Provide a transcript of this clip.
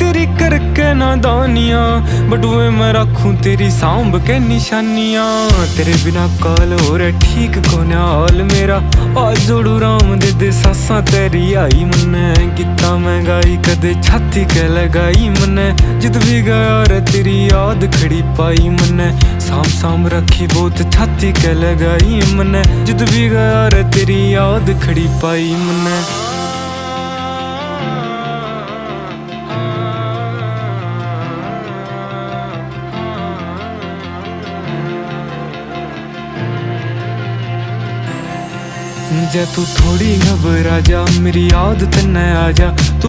तेरी करके नादानियां, बट वे मैं रखूं तेरी सांभ के निशानियां। तेरे बिना काल हो रहा ठीक कोने हाल मेरा, आज जोड़ू राम दे सासा तेरी आई मन्ने। किता महंगाई कदे छाती के लगाई मन्ने, जित भी गया रे तेरी याद खड़ी पाई मन्ने। साम साम रखी बहुत छाती के लगाई मन्ने, जित भी गया रे तेरी याद खड़ी पाई मन्ने। जे तू थोड़ी घबरा जा, मेरी याद तन्ने आ जा।